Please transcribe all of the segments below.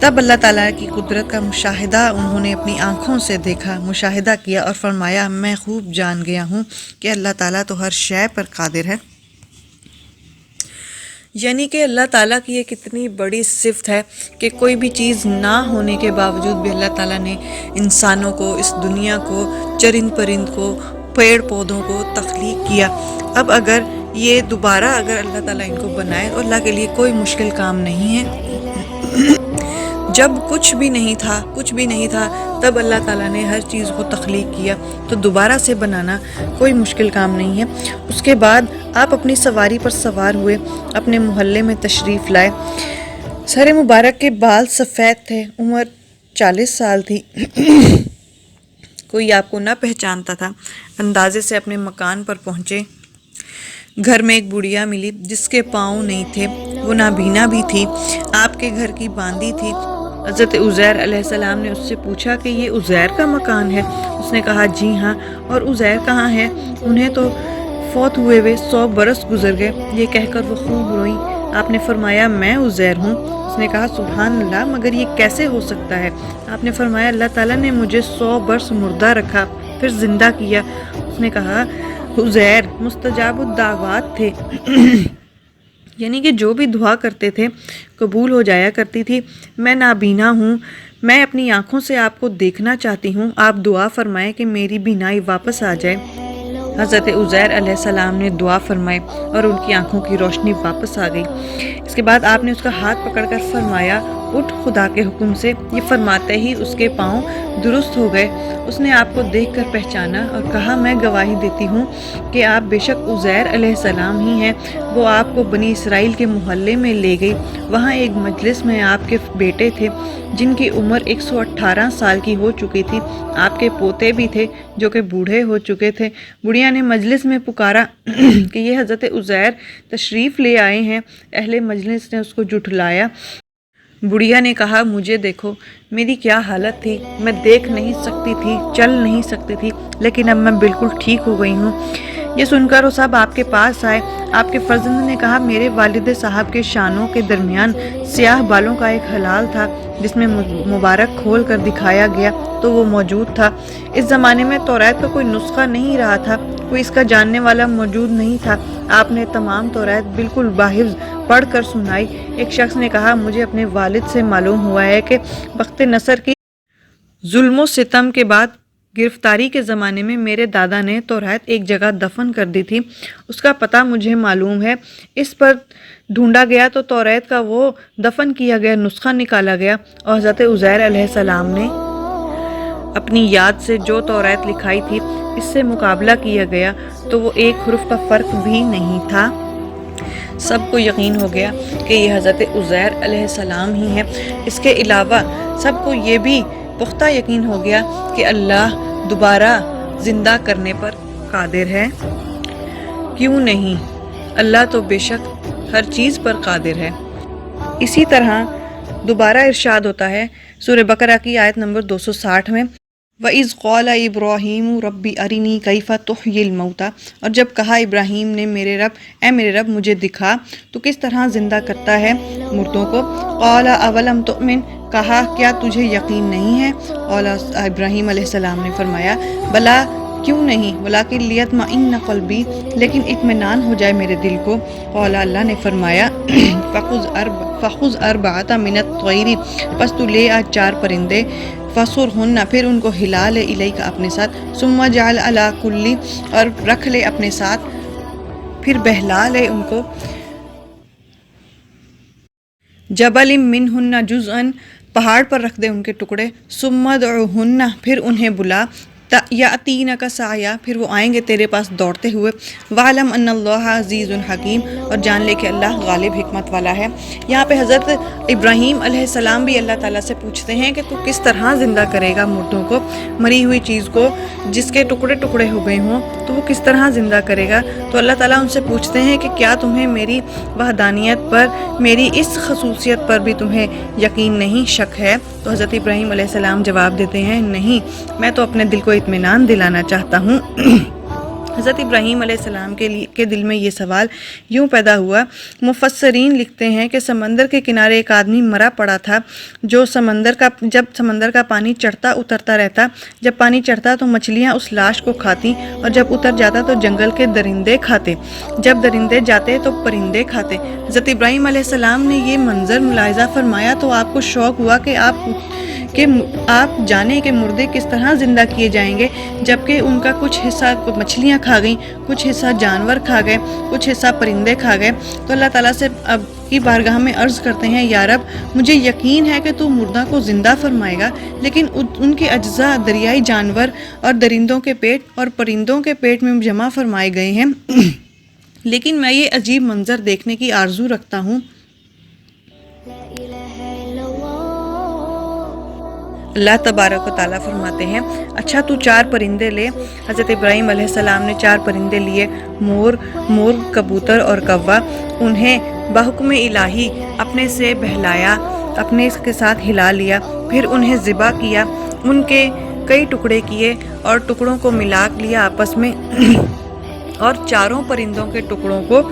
تب اللہ تعالیٰ کی قدرت کا مشاہدہ انہوں نے اپنی آنکھوں سے دیکھا، مشاہدہ کیا اور فرمایا میں خوب جان گیا ہوں کہ اللہ تعالیٰ تو ہر شے پر قادر ہے۔ یعنی کہ اللہ تعالیٰ کی یہ کتنی بڑی صفت ہے کہ کوئی بھی چیز نہ ہونے کے باوجود بھی اللہ تعالیٰ نے انسانوں کو، اس دنیا کو، چرند پرند کو، پیڑ پودوں کو تخلیق کیا۔ اب اگر یہ دوبارہ اگر اللہ تعالیٰ ان کو بنائے تو اللہ کے لیے کوئی مشکل کام نہیں ہے۔ جب کچھ بھی نہیں تھا تب اللہ تعالیٰ نے ہر چیز کو تخلیق کیا، تو دوبارہ سے بنانا کوئی مشکل کام نہیں ہے۔ اس کے بعد آپ اپنی سواری پر سوار ہوئے، اپنے محلے میں تشریف لائے۔ سر مبارک کے بال سفید تھے، عمر 40 سال تھی۔ کوئی آپ کو نہ پہچانتا تھا۔ اندازے سے اپنے مکان پر پہنچے۔ گھر میں ایک بڑھیا ملی جس کے پاؤں نہیں تھے، وہ نابینا بھی تھی، آپ کے گھر کی باندی تھی۔ حضرت عزیر علیہ السلام نے اس سے پوچھا کہ یہ عزیر کا مکان ہے؟ اس نے کہا جی ہاں۔ اور عزیر کہاں ہے؟ انہیں تو فوت ہوئے 100 برس گزر گئے۔ یہ کہہ کر وہ خوب روئیں۔ آپ نے فرمایا میں عزیر ہوں۔ اس نے کہا سبحان اللہ، مگر یہ کیسے ہو سکتا ہے؟ آپ نے فرمایا اللہ تعالیٰ نے مجھے 100 برس مردہ رکھا پھر زندہ کیا۔ اس نے کہا عزیر مستجاب الدعوات تھے، یعنی کہ جو بھی دعا کرتے تھے قبول ہو جایا کرتی تھی۔ میں نابینا ہوں، میں اپنی آنکھوں سے آپ کو دیکھنا چاہتی ہوں، آپ دعا فرمائیں کہ میری بینائی واپس آ جائے۔ حضرت عزیر علیہ السلام نے دعا فرمائی اور ان کی آنکھوں کی روشنی واپس آ گئی۔ اس کے بعد آپ نے اس کا ہاتھ پکڑ کر فرمایا اٹھ خدا کے حکم سے۔ یہ فرماتے ہی اس کے پاؤں درست ہو گئے۔ اس نے آپ کو دیکھ کر پہچانا اور کہا میں گواہی دیتی ہوں کہ آپ بے شک عزیر علیہ السلام ہی ہیں۔ وہ آپ کو بنی اسرائیل کے محلے میں لے گئی۔ وہاں ایک مجلس میں آپ کے بیٹے تھے جن کی عمر 118 سال کی ہو چکی تھی، آپ کے پوتے بھی تھے جو کہ بوڑھے ہو چکے تھے۔ بڑھیا نے مجلس میں پکارا کہ یہ حضرت عزیر تشریف لے آئے ہیں۔ اہل مجلس نے اس کو جھٹلایا۔ بڑھیا نے کہا مجھے دیکھو، میری کیا حالت تھی، میں دیکھ نہیں سکتی تھی، چل نہیں سکتی تھی، لیکن اب میں بالکل ٹھیک ہو گئی ہوں۔ یہ سن کر وہ سب آپ کے پاس آئے۔ آپ کے فرزند نے کہا میرے والد صاحب کے شانوں کے درمیان سیاہ بالوں کا ایک ہلال تھا جس میں مبارک کھول کر دکھایا گیا تو وہ موجود تھا۔ اس زمانے میں توریت کا کوئی نسخہ نہیں رہا تھا، کوئی اس کا جاننے والا موجود نہیں تھا۔ آپ نے تمام توریت بالکل باحفظ پڑھ کر سنائی۔ ایک شخص نے کہا مجھے اپنے والد سے معلوم ہوا ہے کہ وقت نصر کی ظلم و ستم کے بعد گرفتاری کے زمانے میں میرے دادا نے توریت ایک جگہ دفن کر دی تھی، اس کا پتہ مجھے معلوم ہے۔ اس پر ڈھونڈا گیا تو توریت کا وہ دفن کیا گیا نسخہ نکالا گیا، اور حضرت عزیر علیہ السلام نے اپنی یاد سے جو توریت لکھائی تھی اس سے مقابلہ کیا گیا تو وہ ایک حرف کا فرق بھی نہیں تھا۔ سب کو یقین ہو گیا کہ یہ حضرت عزیر علیہ السلام ہی ہیں۔ اس کے علاوہ سب کو یہ بھی پختہ یقین ہو گیا کہ اللہ دوبارہ زندہ کرنے پر قادر ہے۔ کیوں نہیں، اللہ تو بے شک ہر چیز پر قادر ہے۔ اسی طرح دوبارہ ارشاد ہوتا ہے سورہ بقرہ کی آیت نمبر 260 میں وَإِذْ قَالَ إِبْرَاهِيمُ رَبِّ أَرِنِي كَيْفَ تُحْيِي الْمَوْتَى، اور جب کہا ابراہیم نے اے میرے رب مجھے دکھا تو کس طرح زندہ کرتا ہے مردوں کو۔ قَالَ أَوَلَمْ تُؤْمِنْ، کہا کیا تجھے یقین نہیں ہے؟ قال ابراہیم علیہ السلام نے فرمایا بلا کیوں نہیں، ولیکن لیطمئن قلبی، لیکن اطمینان ہو جائے میرے دل کو۔ قال اللہ نے فرمایا فخذ اربعۃ من الطیر، پس تو لے آ 4 پرندے، فصرہن، پھر ان کو ہلا لے الیک اپنے ساتھ، ثم جعل علی کل، اور رکھ لے اپنے ساتھ، پھر بہلا لے ان کو، جبل منہن جزءا، پہاڑ پر رکھ دے ان کے ٹکڑے، ثم ادعوہن، پھر انہیں بلا، یاتینک سعیا، پھر وہ آئیں گے تیرے پاس دوڑتے ہوئے، وعلم ان اللہ عزیز حکیم، اور جان لے کہ اللہ غالب حکمت والا ہے۔ یہاں پہ حضرت ابراہیم علیہ السلام بھی اللہ تعالیٰ سے پوچھتے ہیں کہ تو کس طرح زندہ کرے گا مردوں کو، مری ہوئی چیز کو جس کے ٹکڑے ٹکڑے ہو گئے ہوں تو وہ کس طرح زندہ کرے گا۔ تو اللہ تعالیٰ ان سے پوچھتے ہیں کہ کیا تمہیں میری وحدانیت پر، میری اس خصوصیت پر بھی تمہیں یقین نہیں، شک ہے؟ تو حضرت ابراہیم علیہ السلام جواب دیتے ہیں نہیں، میں تو اپنے دل کو اطمینان دلانا چاہتا ہوں۔ حضرت ابراہیم علیہ السلام کے دل میں یہ سوال یوں پیدا ہوا۔ مفسرین لکھتے ہیں کہ سمندر کے کنارے ایک آدمی مرا پڑا تھا جو جب سمندر کا پانی چڑھتا اترتا رہتا، جب پانی چڑھتا تو مچھلیاں اس لاش کو کھاتیں اور جب اتر جاتا تو جنگل کے درندے کھاتے، جب درندے جاتے تو پرندے کھاتے۔ حضرت ابراہیم علیہ السلام نے یہ منظر ملاحظہ فرمایا تو آپ کو شوق ہوا کہ آپ جانیں کہ مردے کس طرح زندہ کیے جائیں گے، جبکہ ان کا کچھ حصہ مچھلیاں کھا گئیں، کچھ حصہ جانور کھا گئے، کچھ حصہ پرندے کھا گئے۔ تو اللہ تعالیٰ سے اب کی بارگاہ میں عرض کرتے ہیں، یا رب مجھے یقین ہے کہ تو مردہ کو زندہ فرمائے گا، لیکن ان کے اجزاء دریائی جانور اور درندوں کے پیٹ اور پرندوں کے پیٹ میں جمع فرمائے گئے ہیں، لیکن میں یہ عجیب منظر دیکھنے کی آرزو رکھتا ہوں۔ اللہ تبارک و تعالیٰ فرماتے ہیں، اچھا تو 4 پرندے لے۔ حضرت ابراہیم علیہ السلام نے 4 پرندے لیے، مرغ، کبوتر اور کوا۔ انہیں بحکم الہی اپنے سے بہلایا، اپنے کے ساتھ ہلا لیا، پھر انہیں ذبح کیا، ان کے کئی ٹکڑے کیے اور ٹکڑوں کو ملا لیا آپس میں اور 4 پرندوں کے ٹکڑوں کو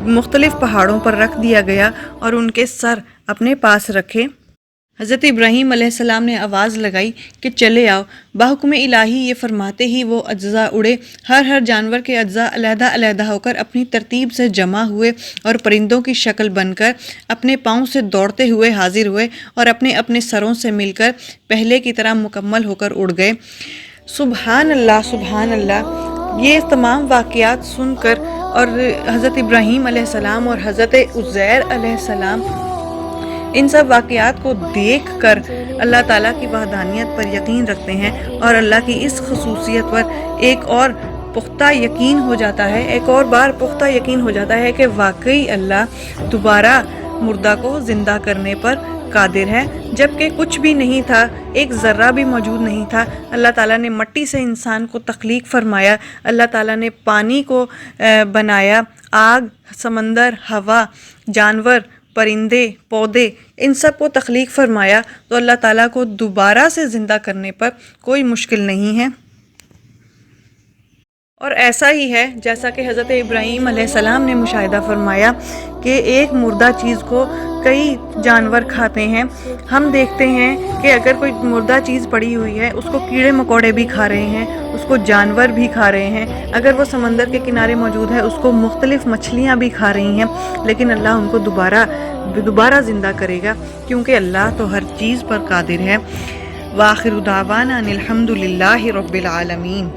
مختلف پہاڑوں پر رکھ دیا گیا اور ان کے سر اپنے پاس رکھے۔ حضرت ابراہیم علیہ السلام نے آواز لگائی کہ چلے آؤ۔ بحکم الہی یہ فرماتے ہی وہ اجزاء اڑے، ہر جانور کے اجزاء علیحدہ علیحدہ ہو کر اپنی ترتیب سے جمع ہوئے اور پرندوں کی شکل بن کر اپنے پاؤں سے دوڑتے ہوئے حاضر ہوئے اور اپنے اپنے سروں سے مل کر پہلے کی طرح مکمل ہو کر اڑ گئے۔ سبحان اللہ، سبحان اللہ۔ یہ تمام واقعات سن کر اور حضرت ابراہیم علیہ السلام اور حضرت عزیر علیہ السلام ان سب واقعات کو دیکھ کر اللہ تعالیٰ کی وحدانیت پر یقین رکھتے ہیں اور اللہ کی اس خصوصیت پر ایک اور پختہ یقین ہو جاتا ہے، ایک اور بار پختہ یقین ہو جاتا ہے کہ واقعی اللہ دوبارہ مردہ کو زندہ کرنے پر قادر ہے، جبکہ کچھ بھی نہیں تھا، ایک ذرہ بھی موجود نہیں تھا۔ اللہ تعالیٰ نے مٹی سے انسان کو تخلیق فرمایا، اللہ تعالیٰ نے پانی کو بنایا، آگ، سمندر، ہوا، جانور، پرندے، پودے، ان سب کو تخلیق فرمایا، تو اللہ تعالیٰ کو دوبارہ سے زندہ کرنے پر کوئی مشکل نہیں ہے۔ اور ایسا ہی ہے جیسا کہ حضرت ابراہیم علیہ السلام نے مشاہدہ فرمایا کہ ایک مردہ چیز کو کئی جانور کھاتے ہیں۔ ہم دیکھتے ہیں کہ اگر کوئی مردہ چیز پڑی ہوئی ہے، اس کو کیڑے مکوڑے بھی کھا رہے ہیں، اس کو جانور بھی کھا رہے ہیں، اگر وہ سمندر کے کنارے موجود ہے، اس کو مختلف مچھلیاں بھی کھا رہی ہیں، لیکن اللہ ان کو دوبارہ زندہ کرے گا، کیونکہ اللہ تو ہر چیز پر قادر ہے۔ وآخر دعوانا ان الحمد للہ رب العالمین۔